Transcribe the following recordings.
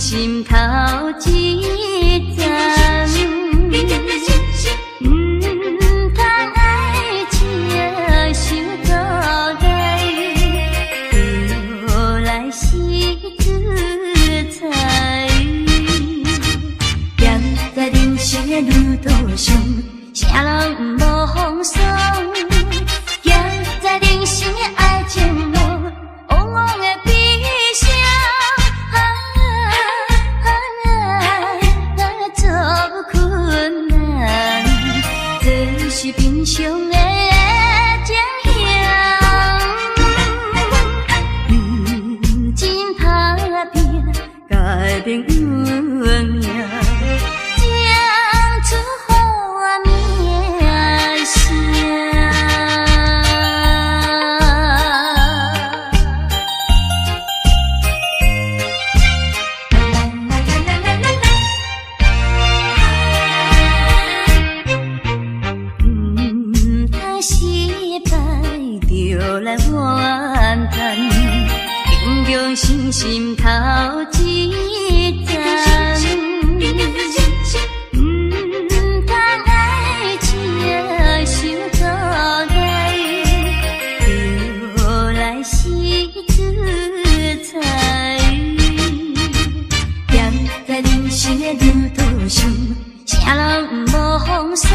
心头一站，通爱情伤阻碍，何来是自在？站在人生的路途上，啥人无风霜？行在人生的爱情路，往往会悲伤。做困难，这是平常的情形。真打拼，改变运命，唱出好名声。就来怨叹，平常心心头一站。当爱情伤阻碍，何来是自在？站在人生的路途上，啥人无风霜？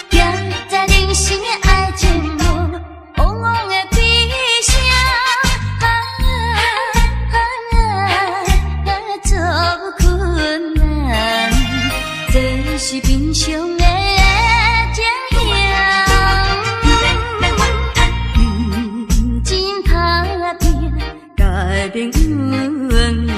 站在人生的爱情路，往往会悲伤。做困难，这是平常的情形。真打拼，改变运命。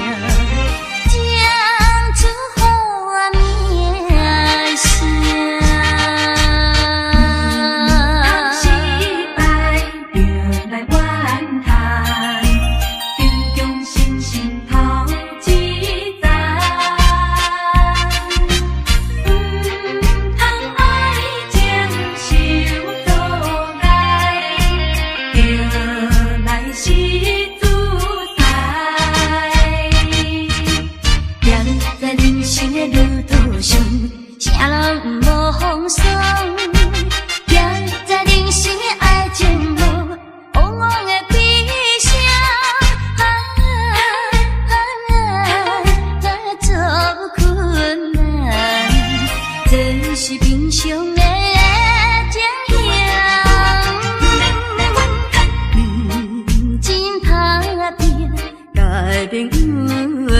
路途上，啥人无风霜？行在人生的爱情路，往往会悲伤。做困难，这是平常的情形。真打拼，改变运命。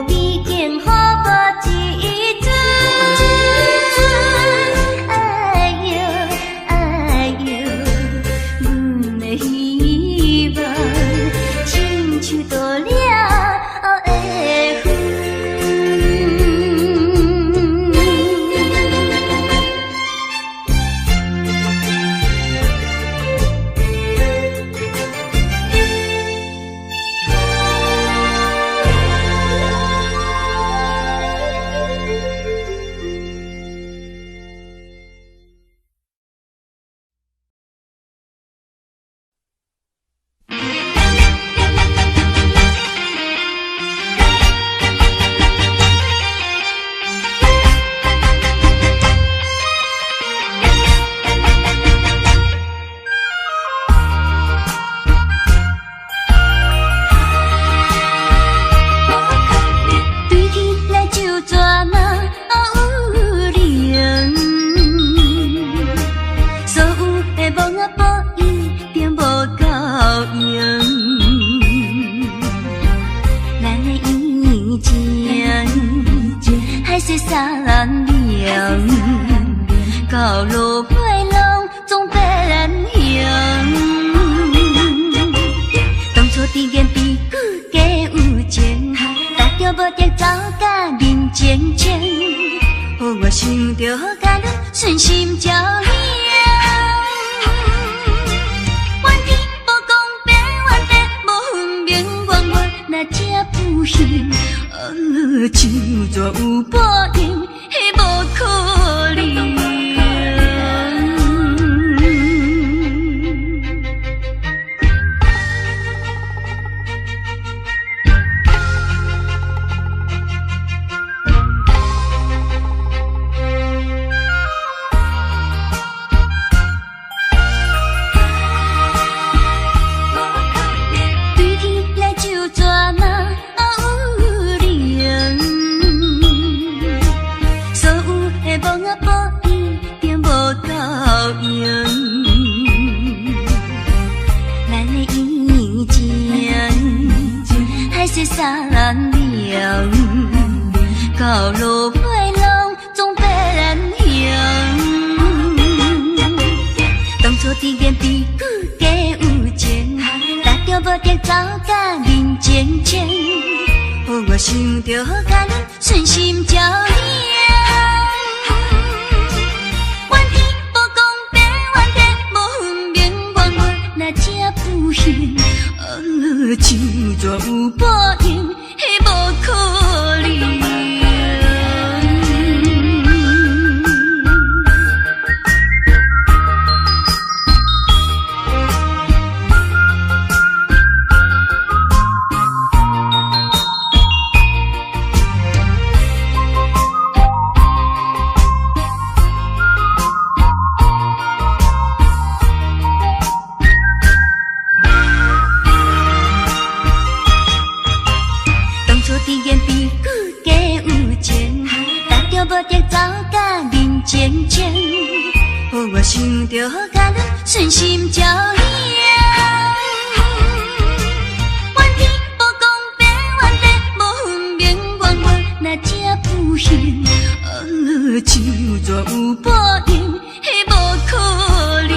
已经好无一阵。哎哟哎哟，阮的希望亲像倒了的云。到路尾拢总别人行。当初伫眼比久加有情，踏着无得走甲面前前，予我想着甲你顺心照亮。怨天无公平，怨地无分明，怨我若这不幸，就怎有报应？迄无可能。三人了，到路尾拢总别人行。当初伫眼比久加有情，踏着无得走甲面前前，予我想着甲你顺心照亮。怨天无公平，怨地无分明，怨我若这不幸，就怎有报应？迄无可能。无得走甲面前前，予我想着甲你顺心照亮。怨天无公平，怨地无分明，怨我若这不幸，就怎有报应？迄无可能。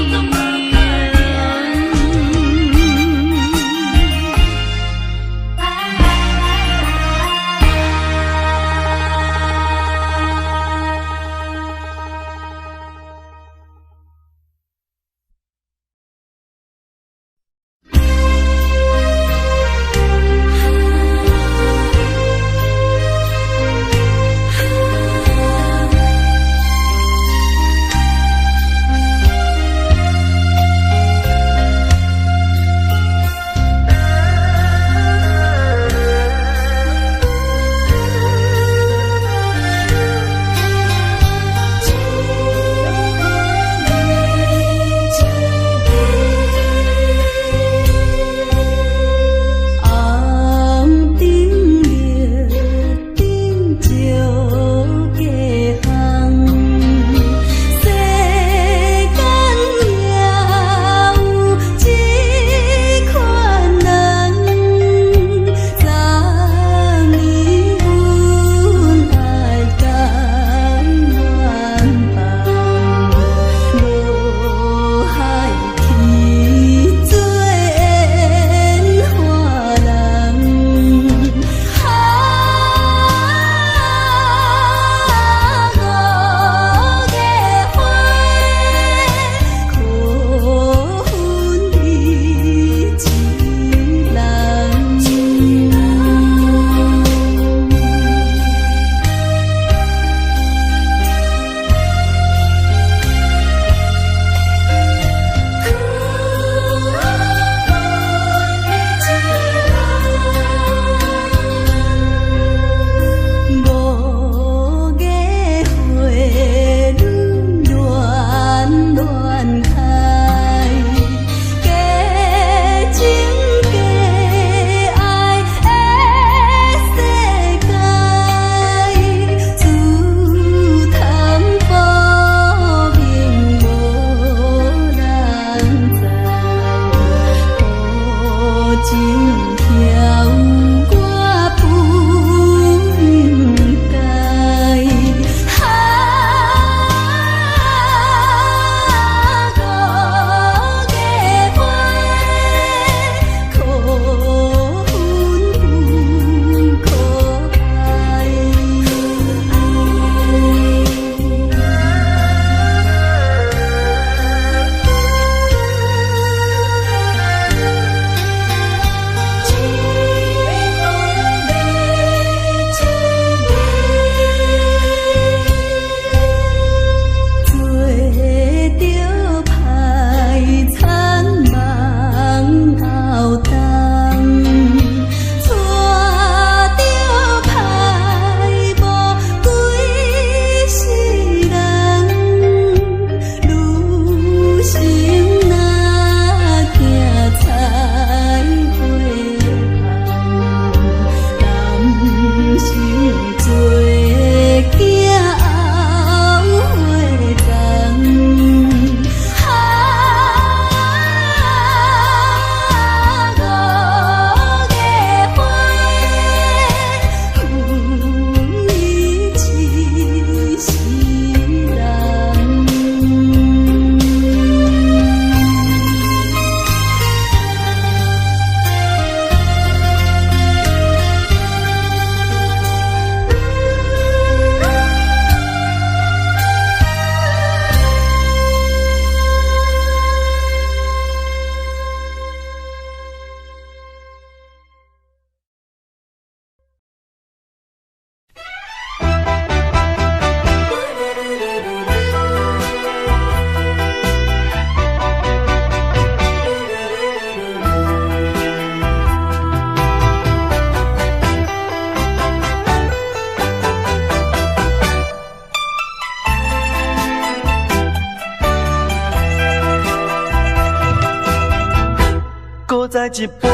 再一杯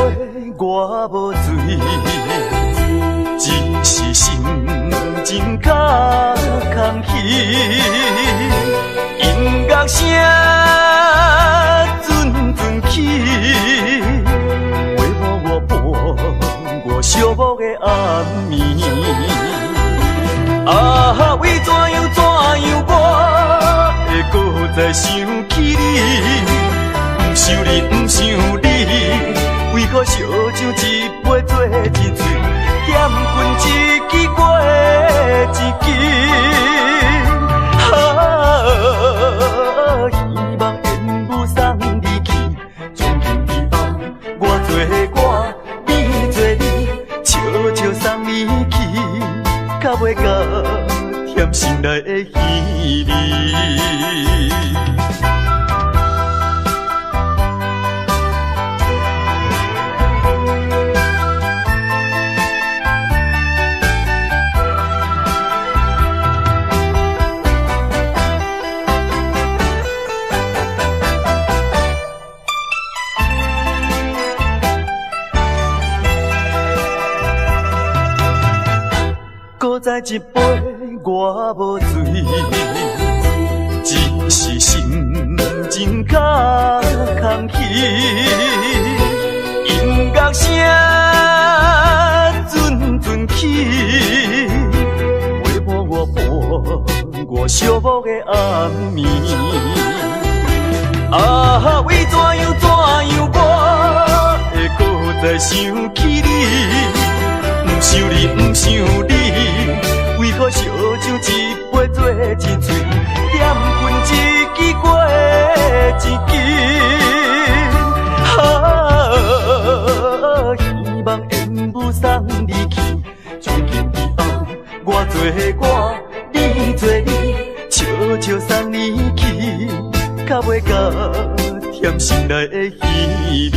我无醉，只是心情较空虚。音乐声阵阵起，陪伴我伴我寂寞的暗暝。啊，为怎样我会搁再想起你？不想你，不想你，为何烧酒一杯做一醉，点君一支过一支。希望烟雾送你去，从今以后我做我，你做你，悄悄送你去，较袂甲甜心内的稀微。再一杯我无醉，只是心情较空虚。音乐声阵阵起，陪伴我伴我寂寞的暗暝。啊，为怎样我会搁再想起你？不想你，不想你，为何烧酒一杯做一醉，点君一支过一支。希望烟雾送你去，从今以后我做我，你做你，悄悄送你去，较袂甲甜心内的稀微。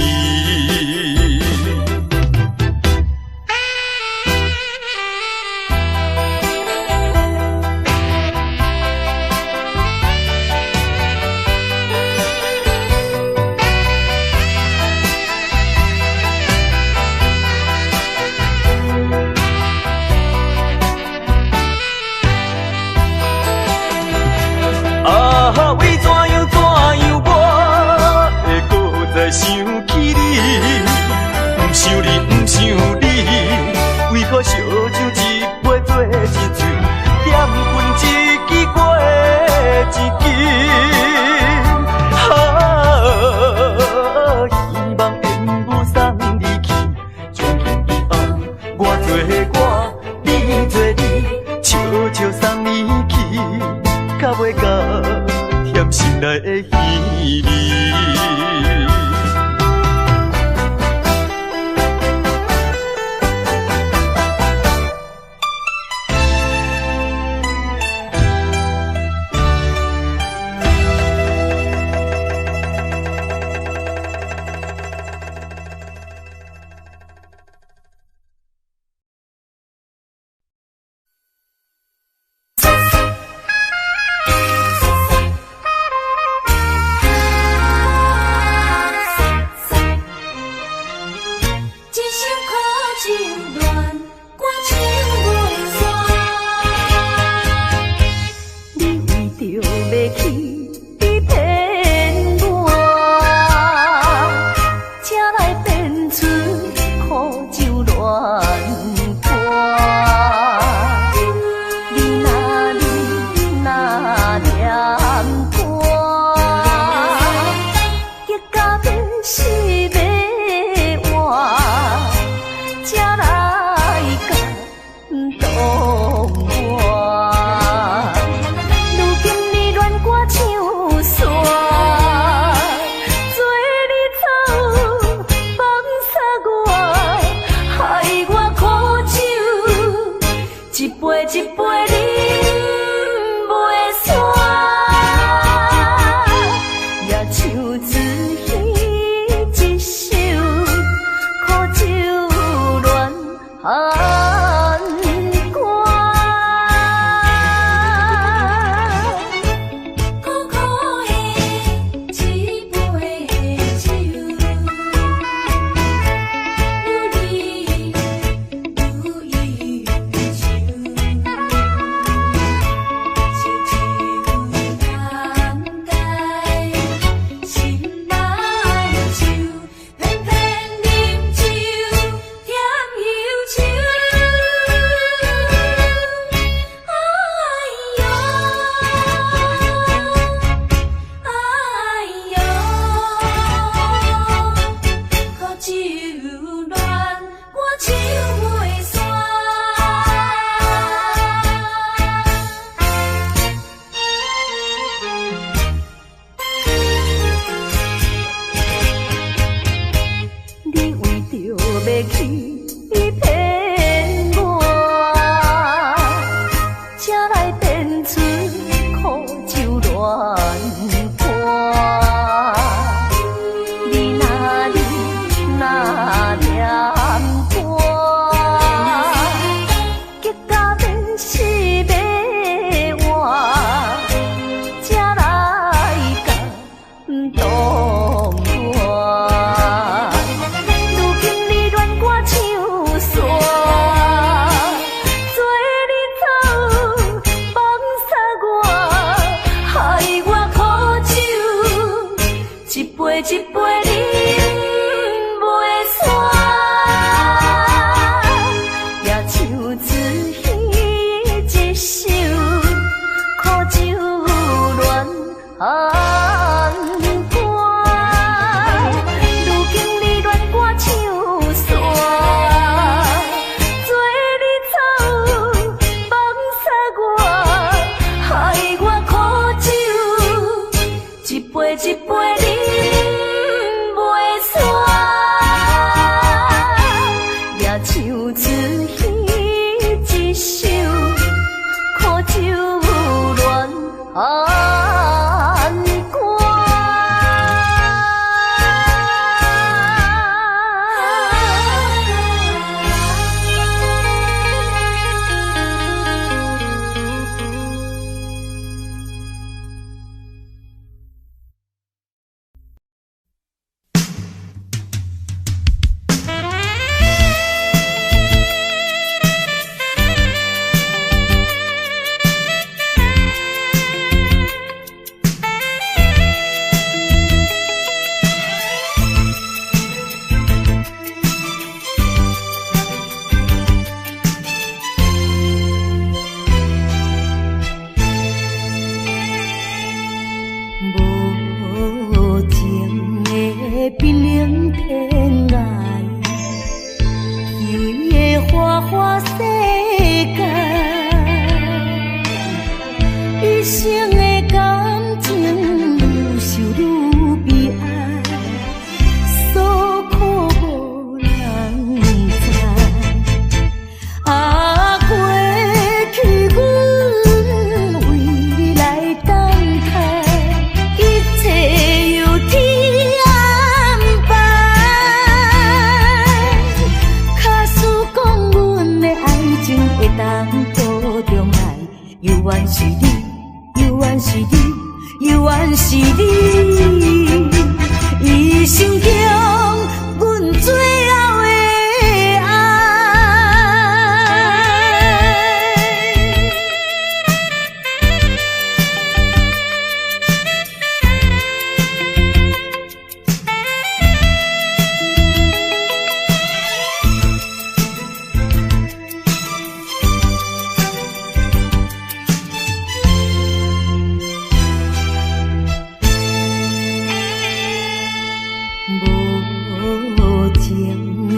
为怎样我会搁再想起你？不想你，不想你，为何烧酒一杯做一醉，点君一支过一支。希望烟雾送你去，从今以后我做我，你做你，悄悄送你去，较袂甲甜心内的稀微。杯一杯饮袂煞，也像自戏一首苦酒乱寒歌。如今你恋我唱煞，做你走放撒我，害我苦酒一杯一杯饮袂煞，也像自戏一首苦酒乱寒歌。无情的冰冷天涯，虚伪的花花世界，一生的感情愈想愈悲哀，所苦无人知。啊，过去阮为你来等待。一切由天安排，假使讲阮的爱情会当保重来，犹原是你，犹原是你，犹原是你，一生中阮最后的爱。无情的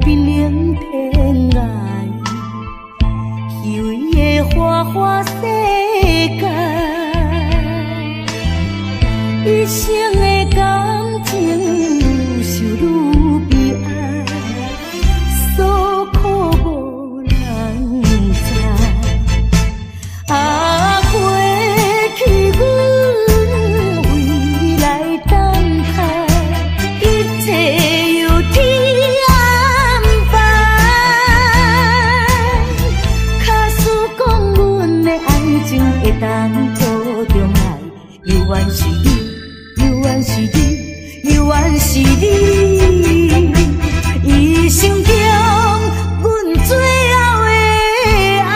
冰冷天涯，虚伪的花花世界，一生的感情愈想愈悲哀，所苦无人知。啊，过去阮为你来等待。一切由天安排，假使讲阮的爱情会当保重来，犹原是你，犹原是你，犹原是你，一生中阮最后的爱。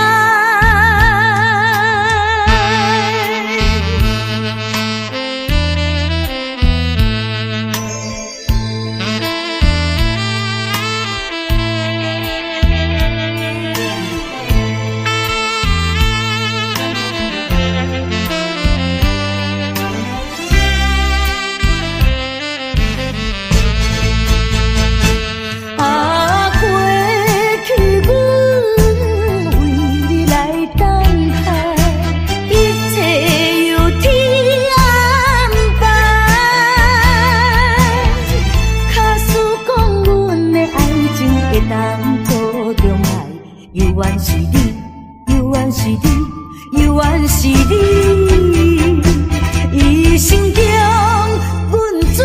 犹原是你，犹原是你，犹原是你，一生中阮最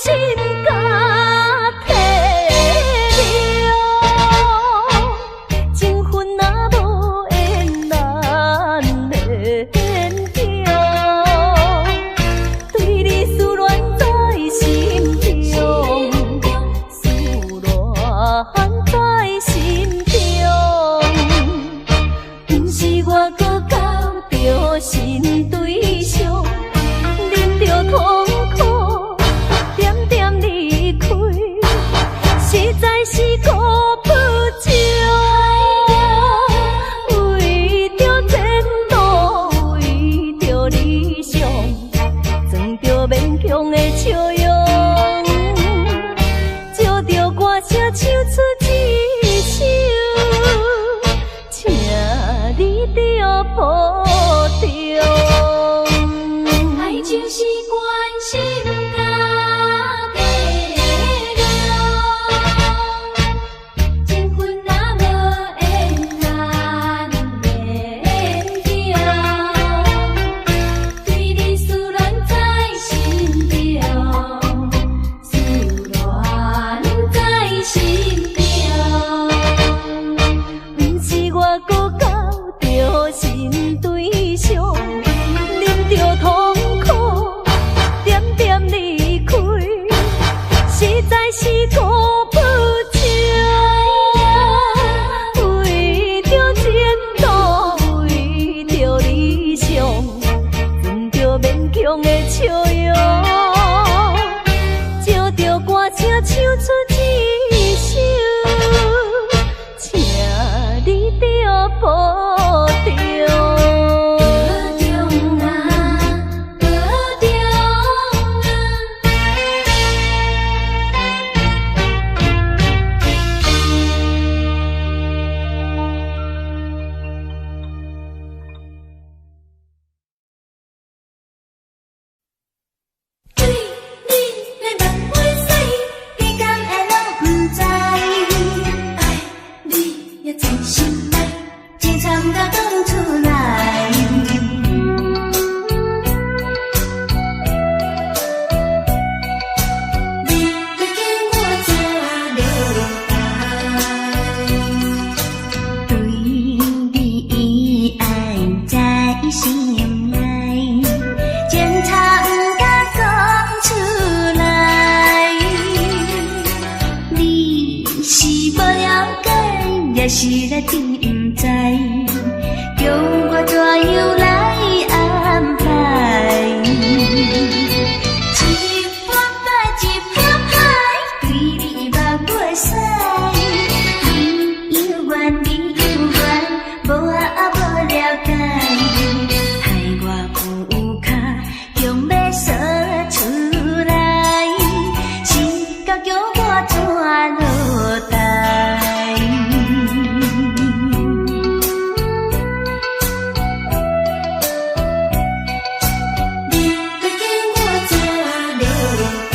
心甲体了，情分若无缘难免强，对你思恋在心中，思恋在心中，不是我搁交着新对象，忍着痛苦，点点离开，实在是顾不着。为着前途，为着理想，装着勉强的笑容，借着歌声唱出一首，请你着保重。爱就是关心甲体谅，情分若无缘难免强，对你思恋在心中，思恋在心中，不是我搁交着新对象，忍着痛苦，点点离开，实在是顾不着。为着前途，为着理想，装着勉强的笑容，借着歌声唱出一首，请你着保重。对你的梦袂使，你敢会拢不知？爱你也在心内，情惨甲讲出来。你要叫我怎了解？对你爱在心内，情惨甲讲出来。你是无了解，也是来知不知？叫我怎样来安排？一半摆一片海，对你目袂使。你犹原，你犹原，无啊无了解，害我有脚强要说出来，心甲叫我怎落台？你要叫我怎了解？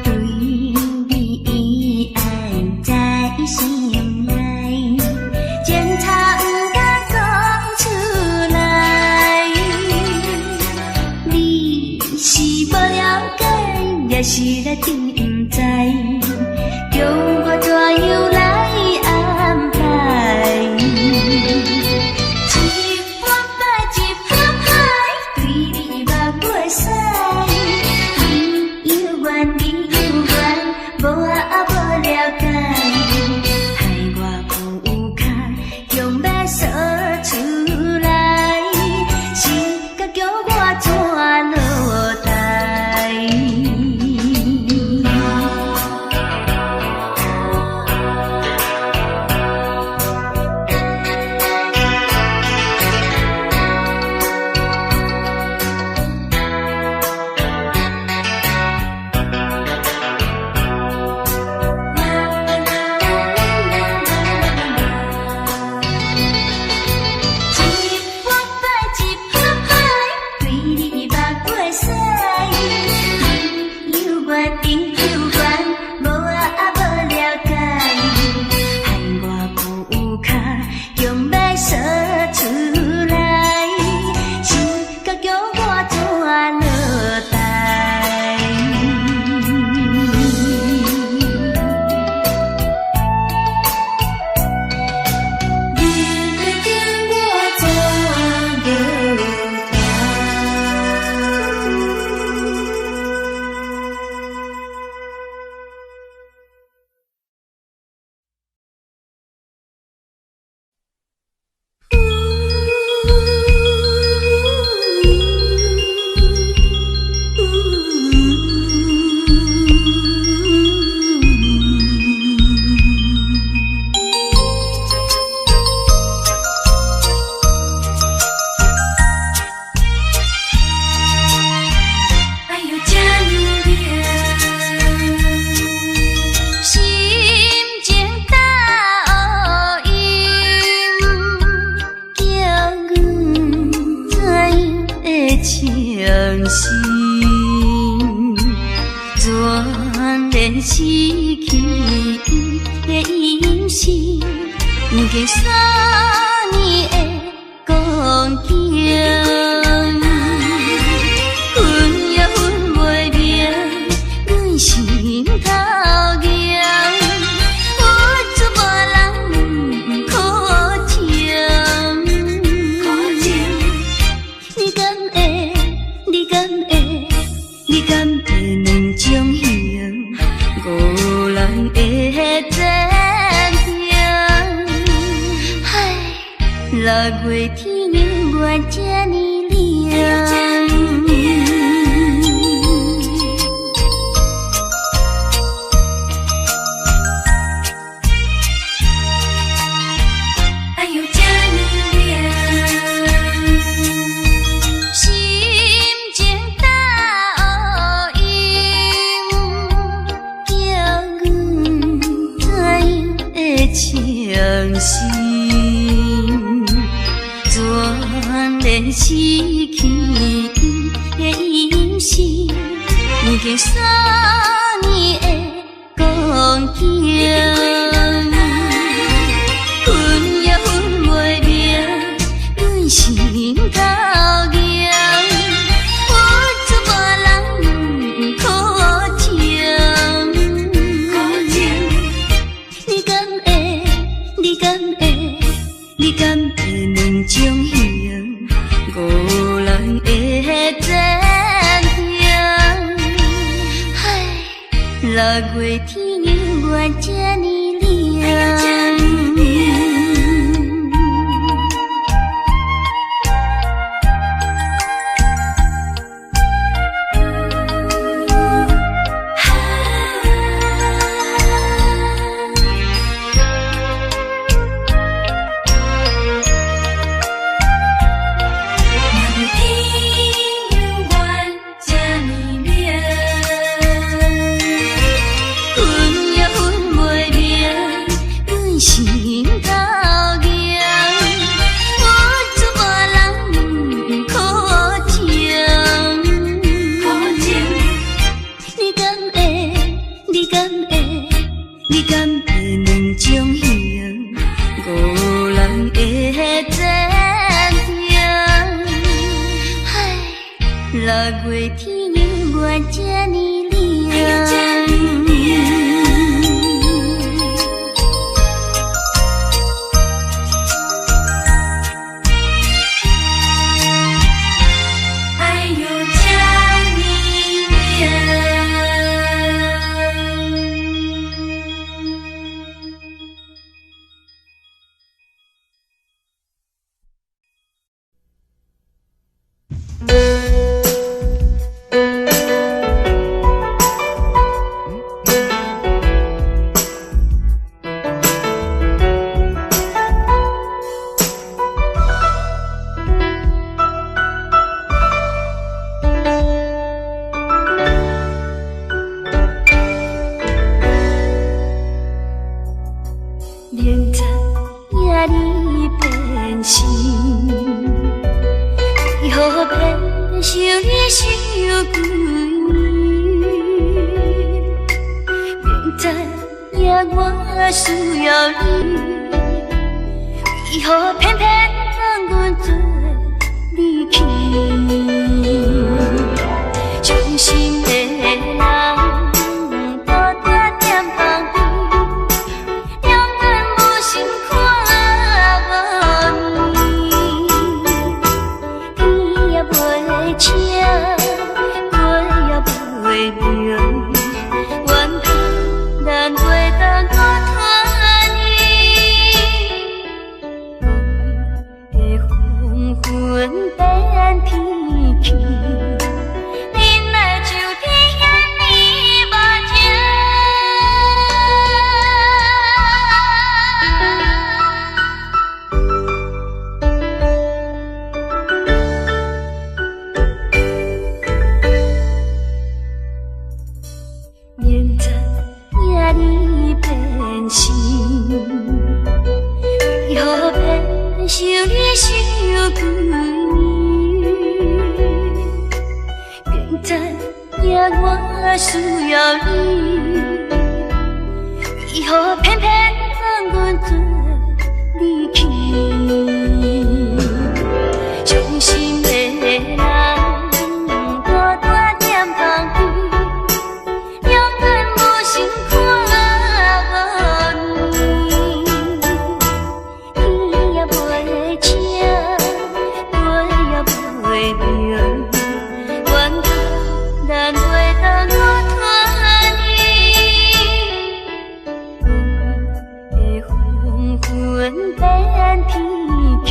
对你爱在心内，情惨甲讲出来。你是无了解，也是来知不知？叫我怎样来安排？一半摆一片海，对你目袂使。你犹原，你犹原，无啊无了解，害我有脚强要说出来，心甲叫我怎落台？然失去的音信，不经3年的光景，分也分袂明，阮心头痒，我做无人可情，你敢会？你敢会？你敢会两种形？五人的暂停，唉，6月天永远这呢凉。哎呦，这呢凉，心情大乌阴，叫阮怎样会伤心？全然失去的音信，不经3年的光景，分也分袂明，阮心头痒，我做无人可情，你敢会？你敢会？你敢会两种形？五人的暂停，唉，6月天永远这呢凉。心头痒，我做无人可情，你敢会？你敢会？你敢会两种形？五人的暂停，唉，6月天永远这呢凉。明知影你变心，为何偏想你想几年？明知影我需要你，为何偏偏让阮做离去？伤心的人。变天气，恁来就天。我需要你，为何偏偏让阮做离去？伤心的人，大大念旁边，永远无心看你。天也袂请，地也袂明，怨叹咱袂当我拖你。雨的黄昏变天气。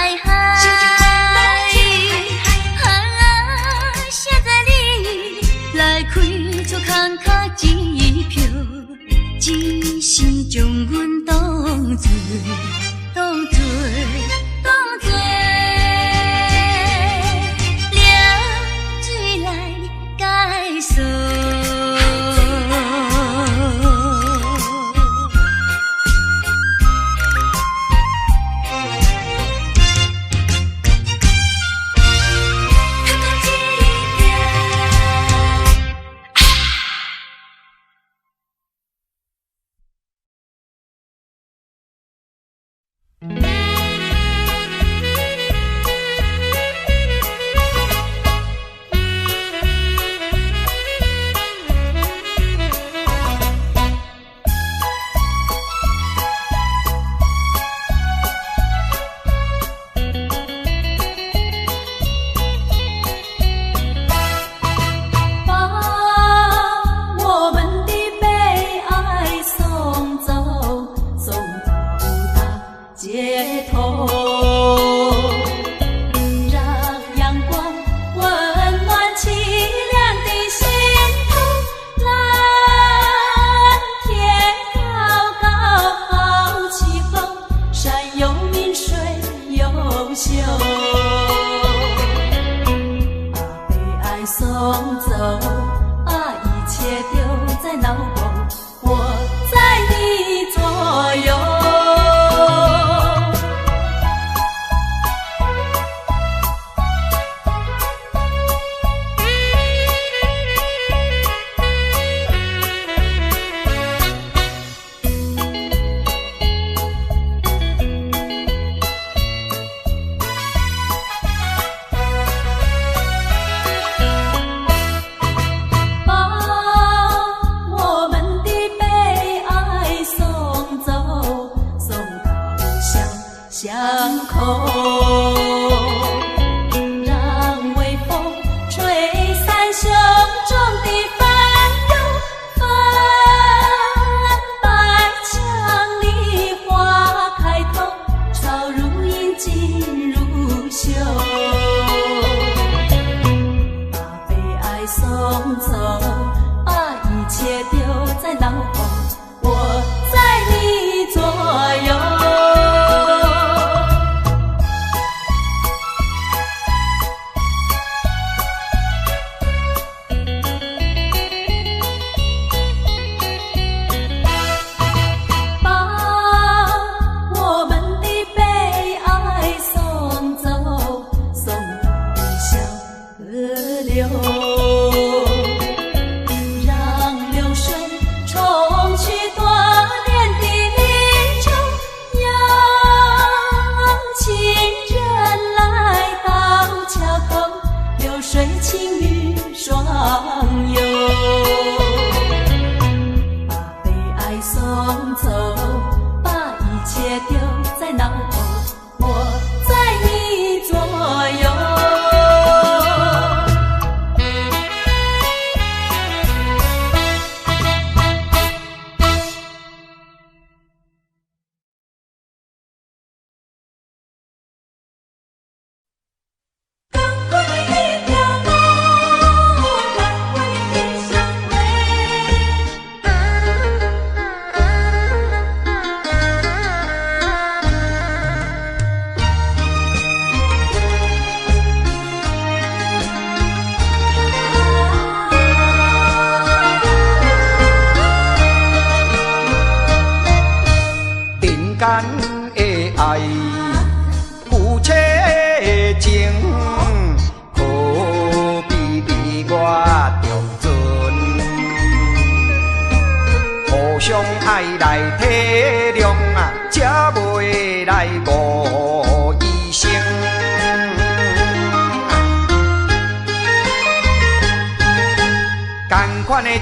海海，写在你来开出空卡一票，只是将阮当作凉水来解锁。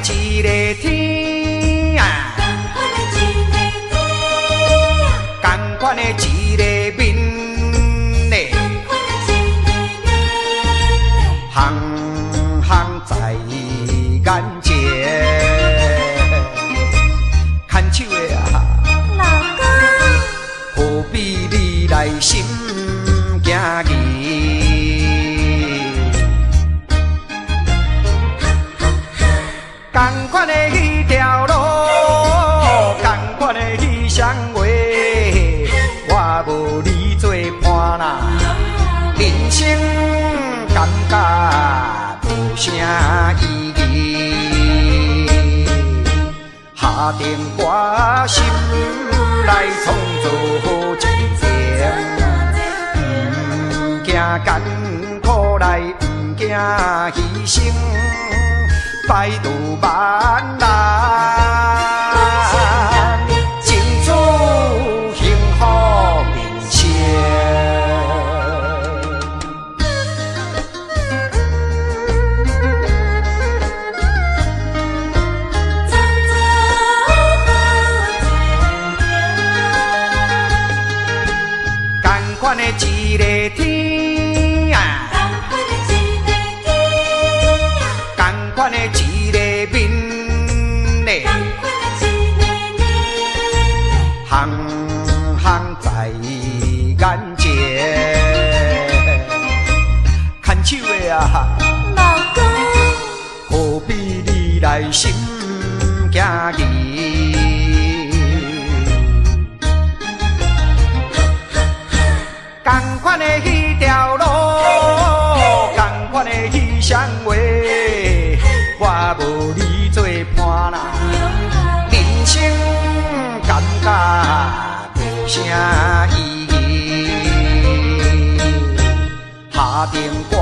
一个天啊，同款的一个面嘞，行行在眼前，牵手的啊，老公，何必你来心义。同款的迄条路，同款的迄双话，我无你做伴啦，人生感觉无啥意义。下定决心来创造好前程，不惊艰苦来，不惊牺牲。百度万难，争取幸福人生。同款的一个天啊，同款的一个面呢，行行在眼前，牵手的啊，老公，何必你来心惊疑？同款的迄条路，同款的迄双话，我无你做伴啦，人生感觉无啥意义。下定决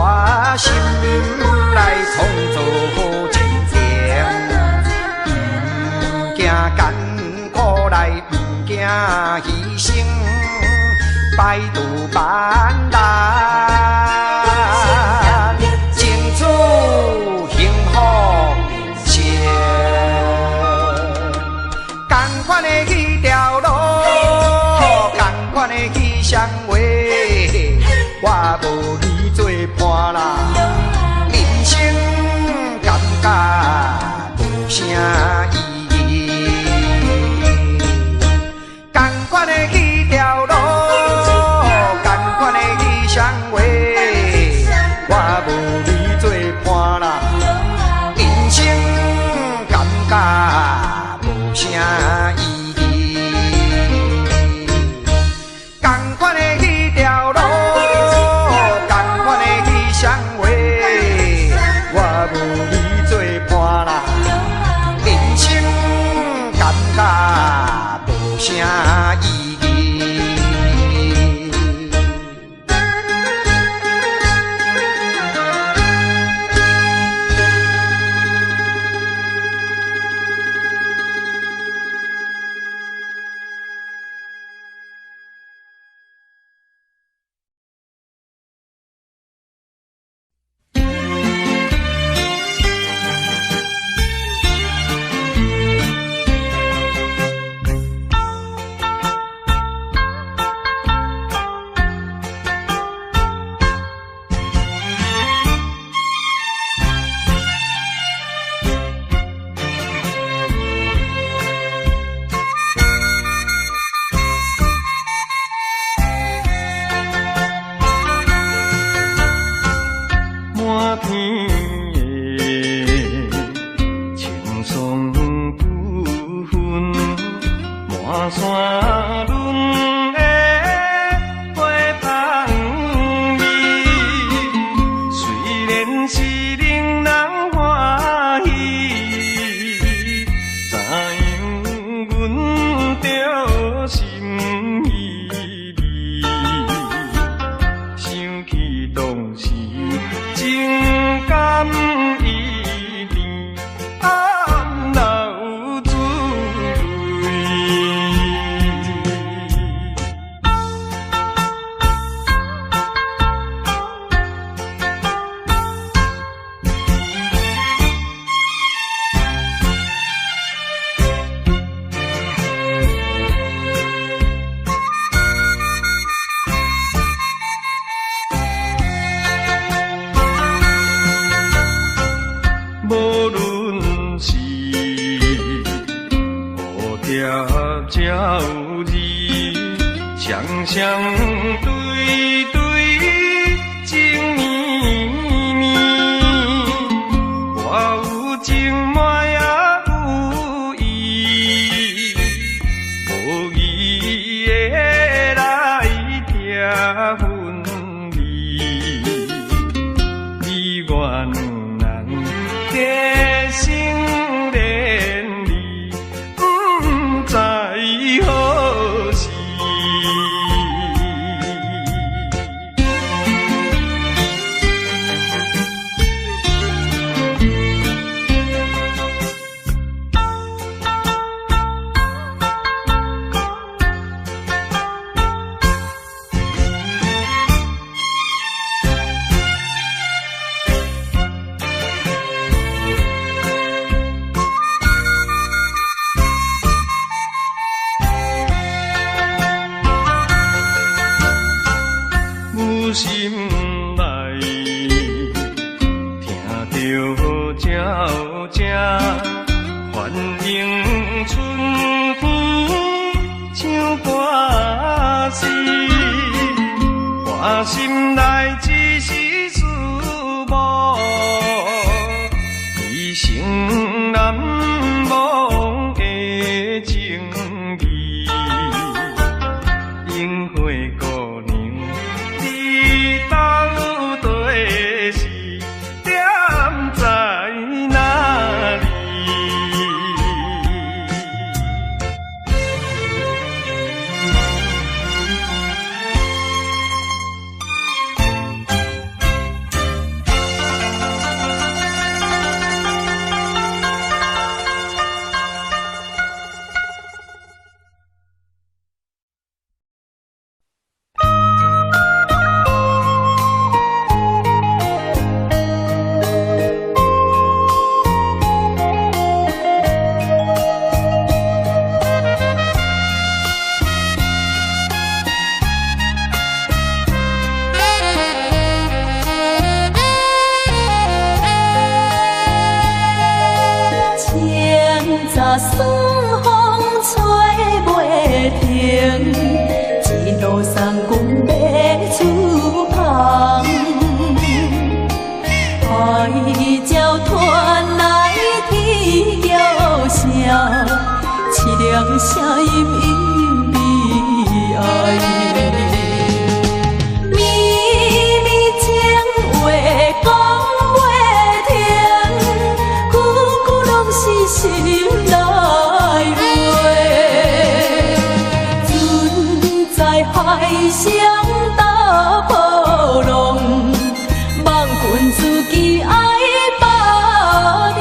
心来创造好前程，不惊艰苦来，不惊牺牲。百度万难，争取幸福人生。同款的迄条路，同款的迄双话，我无你做伴啦，人生感觉无啥意义。同款的迄条路。无啥意义，同款的迄条路，同款的迄双话，我无你做伴啦，人生感觉无啥意义。的心连理，不知何时。心内听着鸟声，欢迎春天唱歌诗，我心内只是思慕，一生难忘的情义，樱花姑娘。你到底是踮在哪里？山风吹袂停，一路送阮要出航。海鸟传来啼叫声，凄凉声音隐秘哀。心内话，船在海上打波浪，望君自己爱把命。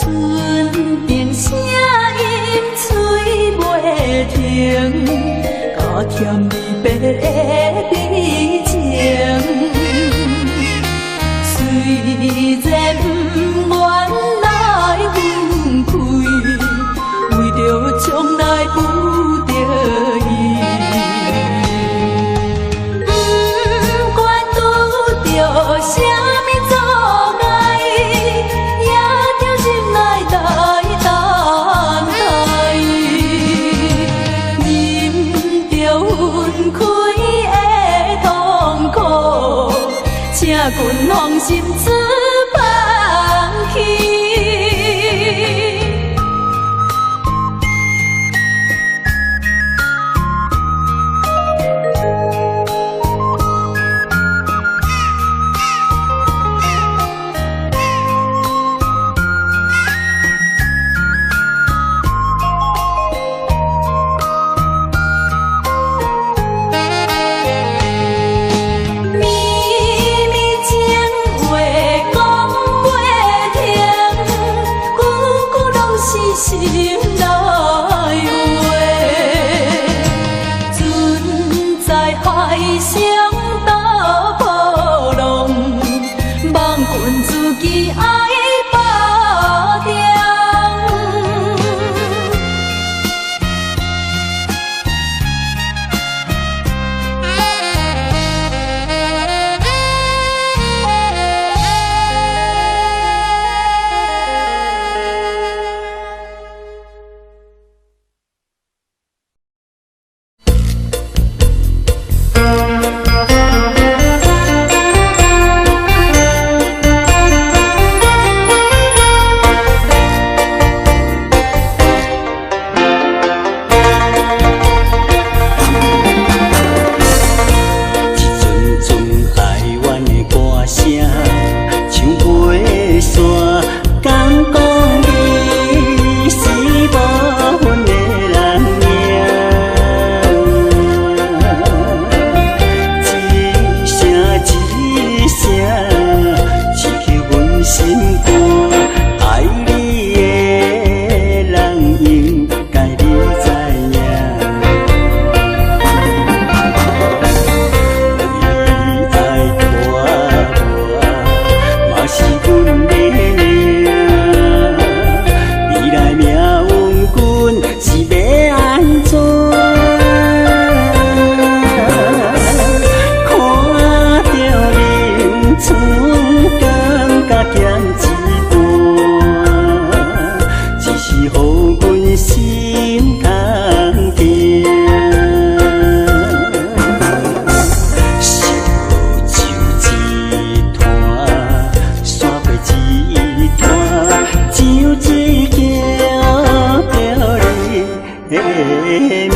船边声加添离别的悲情，虽然不愿来分开，为着将来不得已。不管拄着啥物阻碍，也着心内来等待。分开的痛苦，请君放心自放弃。绵绵情话讲袂停。厝甘甲咸一半，只是予阮心空定。烧酒一坛，山过一坛，酒醉叫着你的名。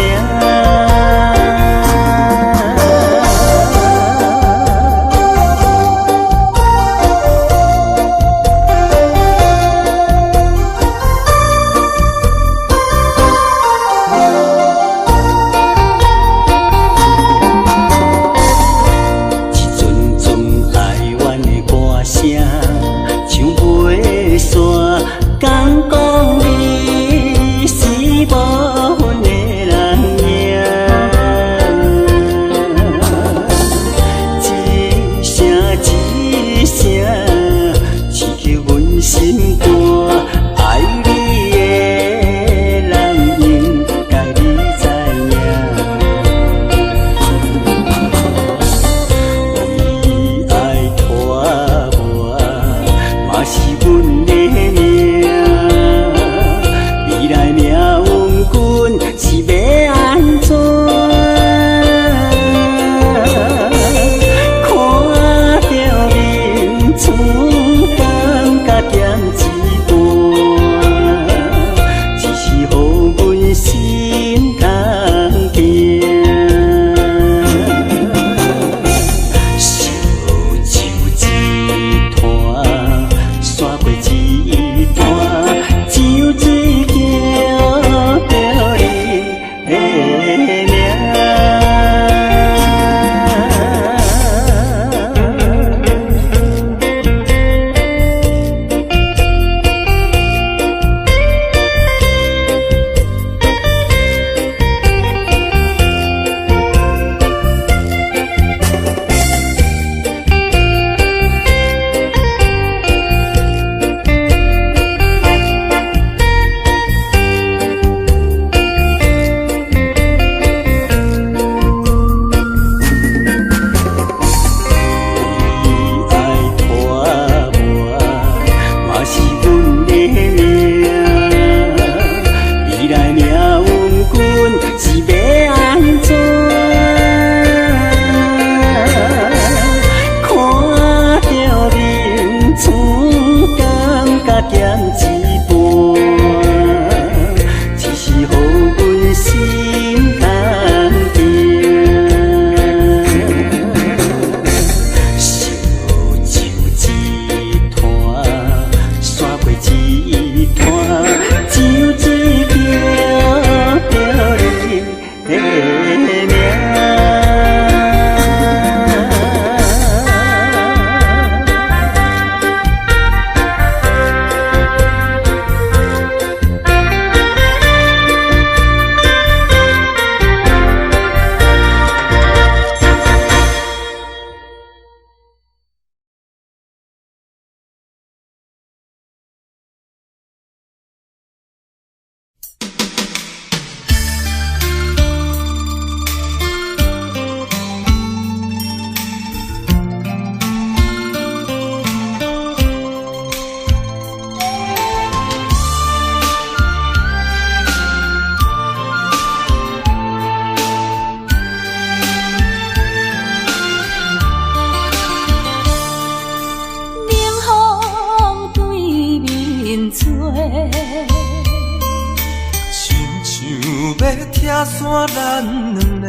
拆散咱两个，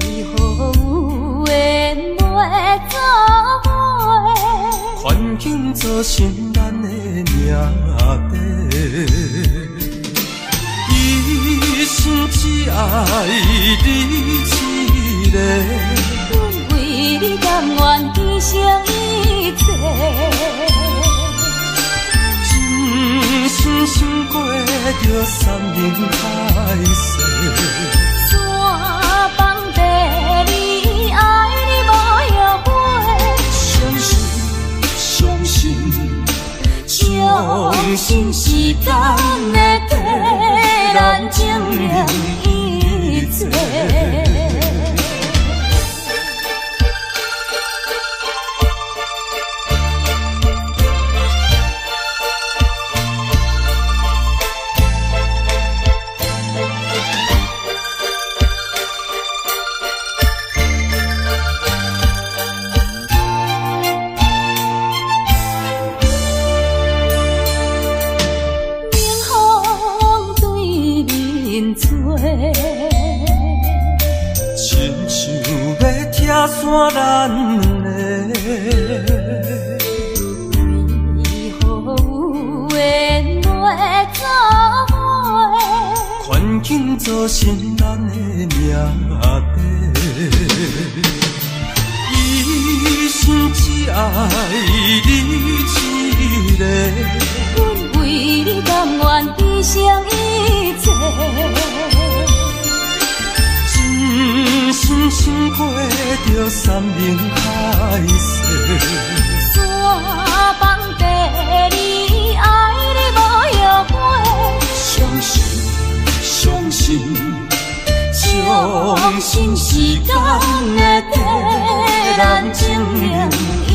为何有缘袂做伙？环境造成咱的命地，一生只爱你一个，阮为你甘愿牺牲一切。真心过着三年歹势，怎放地你爱你无后悔？相信时间会替咱证明一切。山咱的。为何有缘来作伙？环境造成咱的命底。一生只爱你一个，阮为你甘愿牺牲一切。真心心过着山盟海誓，山崩地离，爱你无后悔。相信相信相信时间会替咱证明一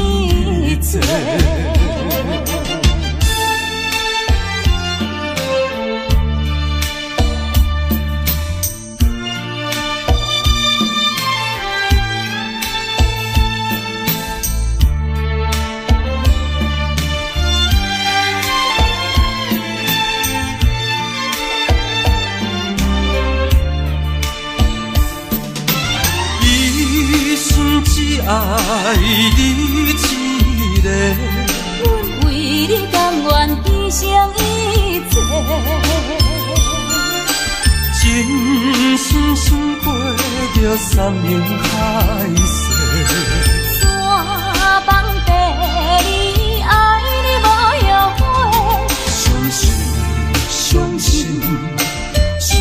切。只爱你一个，阮为你甘愿牺牲一切。真心心过着山盟海誓，山崩地离，爱你无后悔。相信相信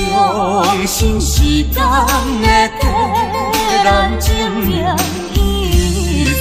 相信时间会替咱证明一切。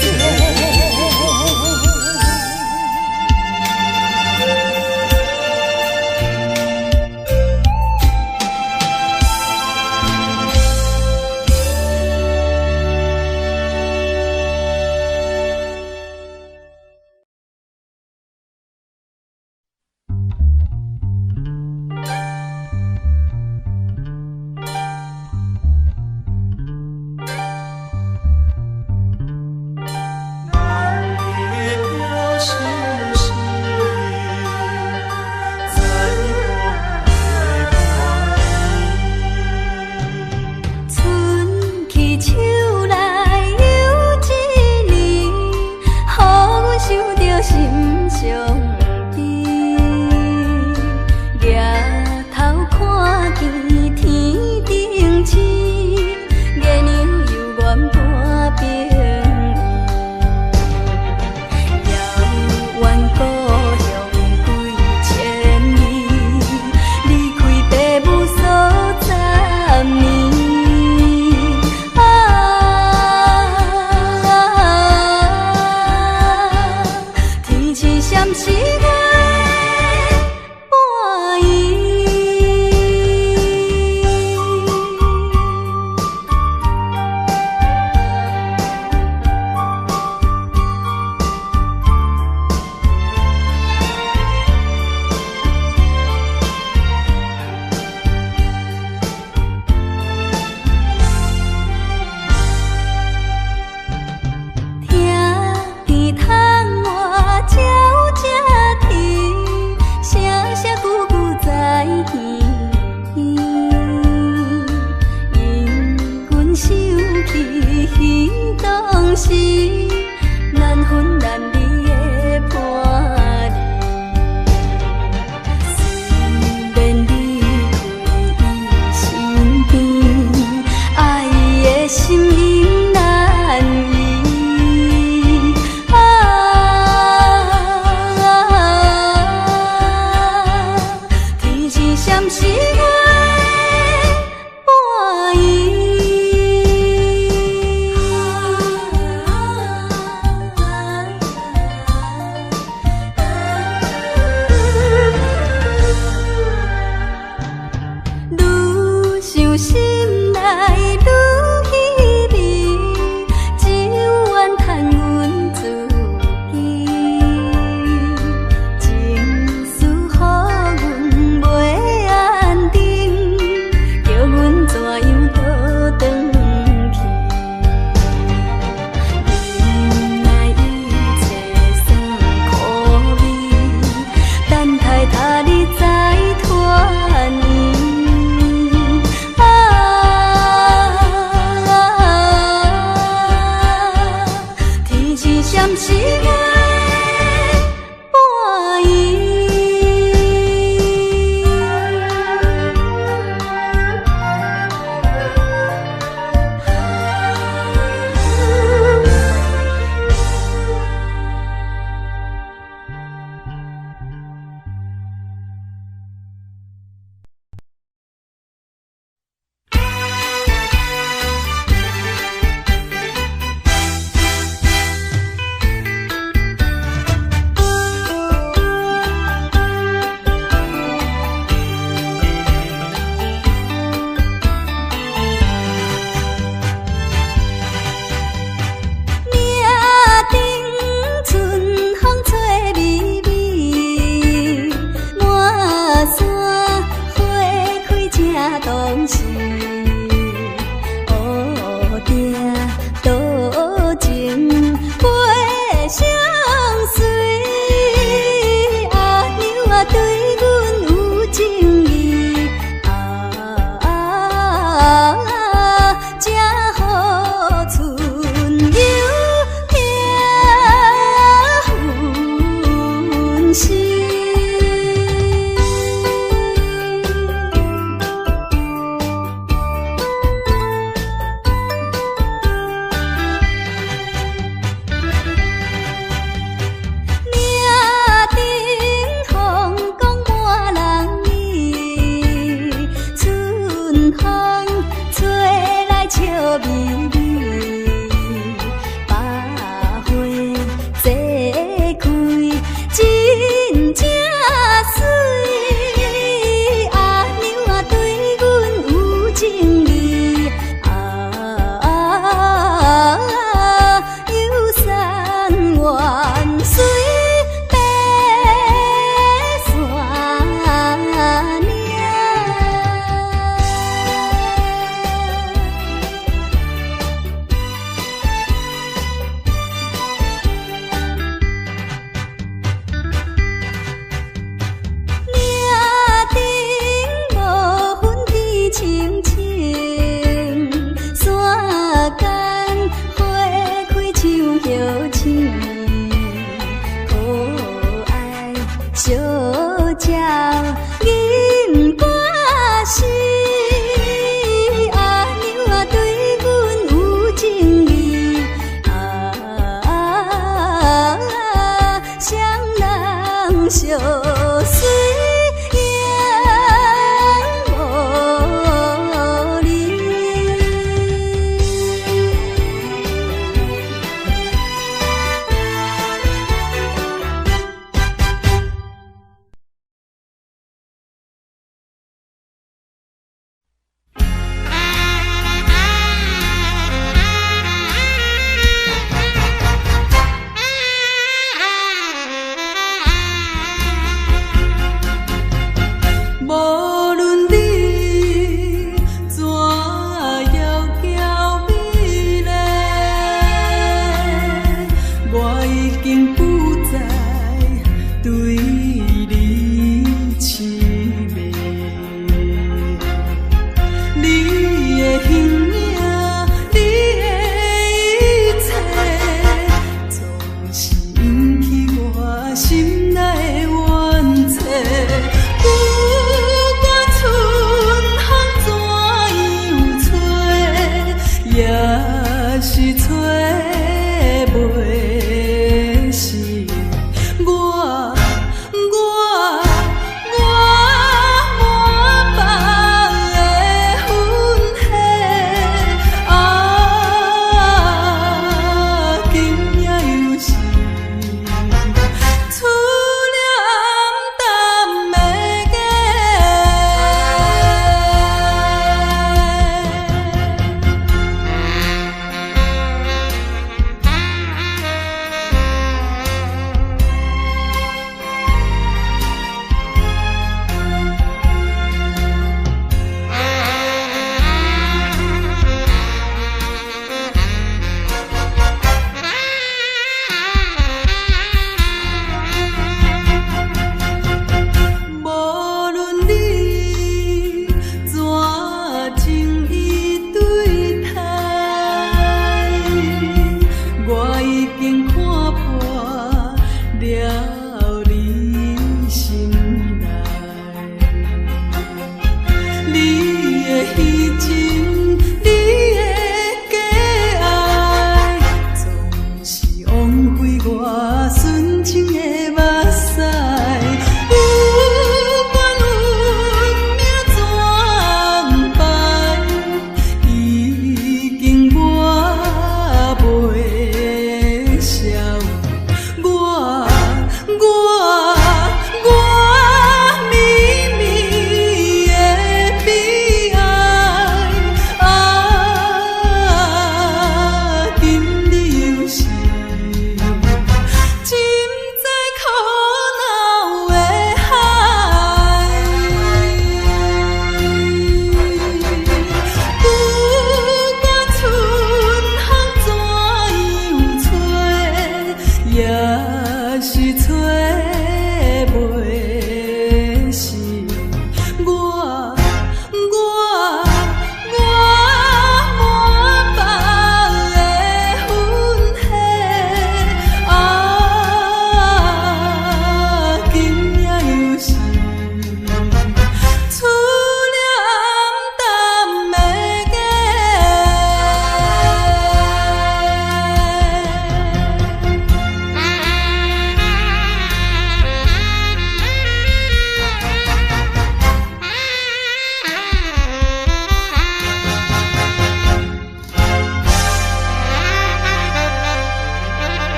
闪时的半暝。当时，乌定多情配相随，阿娘啊对阮有情义，才好春游听分时。已经看。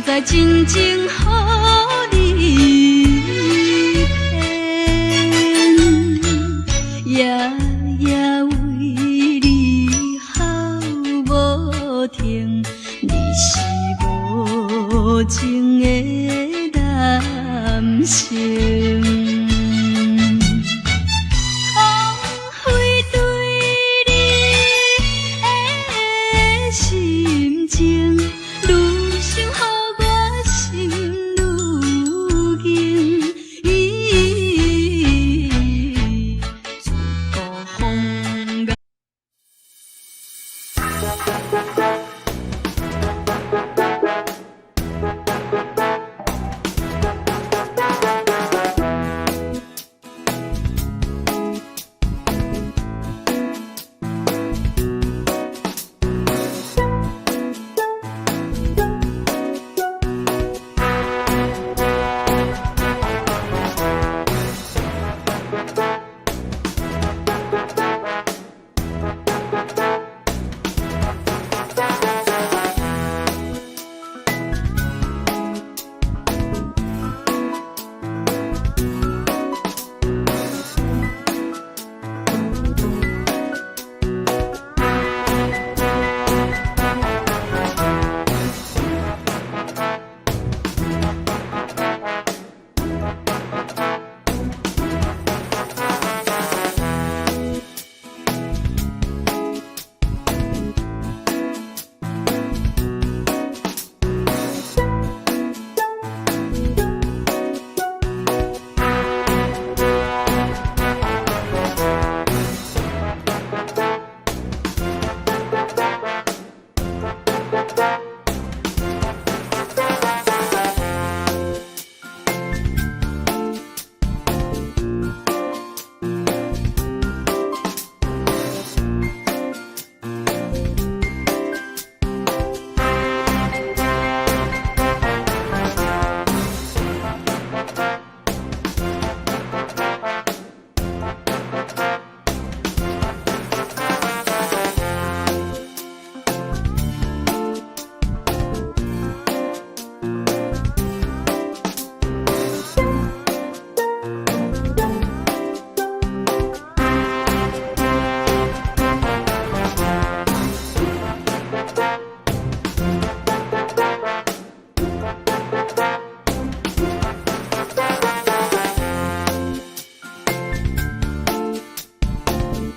在真情予你骗，夜夜为你好无停，你是无情的男性。